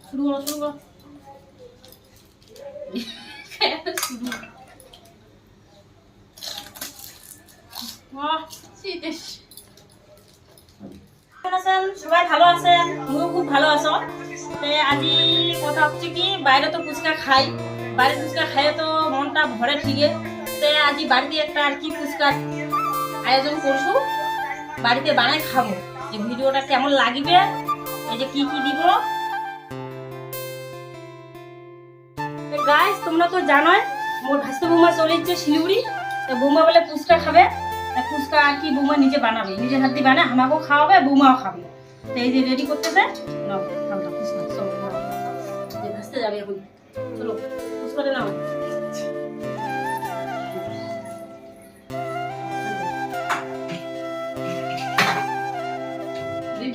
শুরু করো শুরু করো শুরু সবাই ভালো আছেন, আমিও খুব ভালো আছো। আজি কথা হচ্ছে কি, বাইরে তো ফুচকা খাই, বাইরে ফুচকা খাইয়ে তো মনটা ভরে ঠিকে। আজি বাড়িতে একটা আর কি ফুচকার আয়োজন করছু, বাড়িতে বানাই খাবো। যে ভিডিওটা কেমন লাগবে, এই যে কি কি দিব। গাইস তোমরা তো জানোই মোর ভাস্ত বৌমা চলে যাচ্ছে শিলিগুড়ি। বৌমা বলে ফুচকা খাবে, ফুচকা আর কি বৌমা নিজে বানাবে, নিজের হাত দিয়ে বানায়, আমাকেও খাওয়াবে বৌমাও খাবে। তো এই যে রেডি করতেছে, নাও খাওয়া ফুচকা চলো ভাসতে যাবে এখন, চলো ফুচকাটা নাও।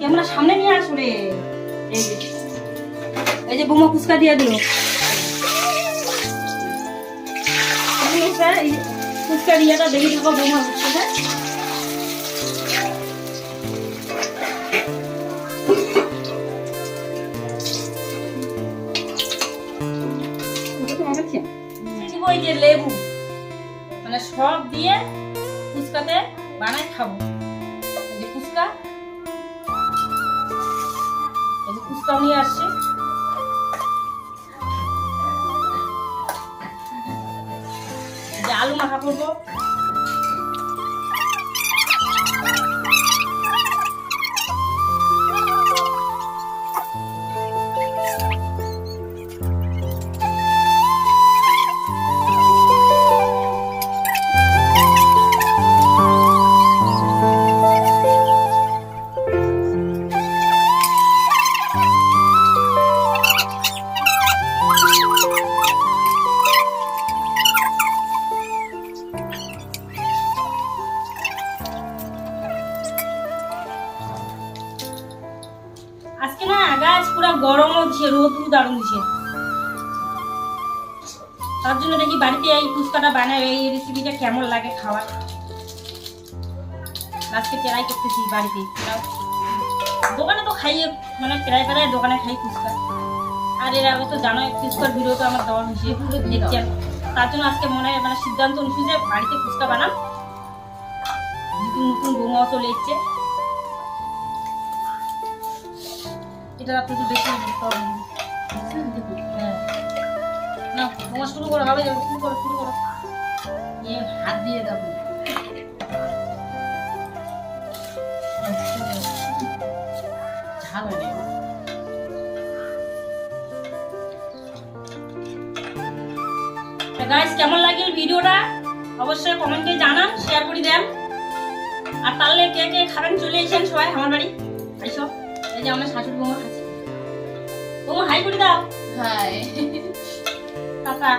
ক্যামেরা সামনে নিয়ে আসো রে। এই যে বৌমা ফুচকা দিয়ে দিল, ফুচকা দিয়াটা দেখে থাকো বৌমা ফুচকা। ওই যে লেবু মানে সব দিয়ে ফুচকাতে বানাই খাবো। এই যে ফুচকা, এই যে ফুচকা নিয়ে আসছে। যে আলু মাখা করবো, আজকে না গাছ পুরো গরমও দিছে, রোদও দারুণ দিছে। তার জন্য দেখি বাড়িতে এই ফুচকাটা বানাই, এই রেসিপিটা কেমন লাগে খাওয়ার, আজকে ট্রাই করতেছি বাড়িতে। দোকানে তো খাইয়ে মানে প্রায় প্রায় দোকানে খাই ফুচকা, আর এর আগে তো জানোই ফুচকার ভিডিও তো আমার দেওয়া হয়েছে, দেখছেন। তার জন্য আজকে মনে হয় মানে সিদ্ধান্ত নিচ্ছি যে বাড়িতে ফুচকা বানাম, নতুন নতুন বৌমাও চলে এসছে। এটা আপনি একটু বেশি হ্যাঁ না তোমার শুরু করো, হবে শুরু করো শুরু করো, হাত দিয়ে দেবো। গাইস কেমন লাগলো ভিডিওটা অবশ্যই কমেন্টে জানান, শেয়ার করে দেন। আর তাহলে কে কে খাবেন চলে এসেন সবাই আমার বাড়ি আইসো। এই যে আমার শাশুড়ি বৌমা খাচ্ছে, বৌমা হাই করে দাও। Hi tata.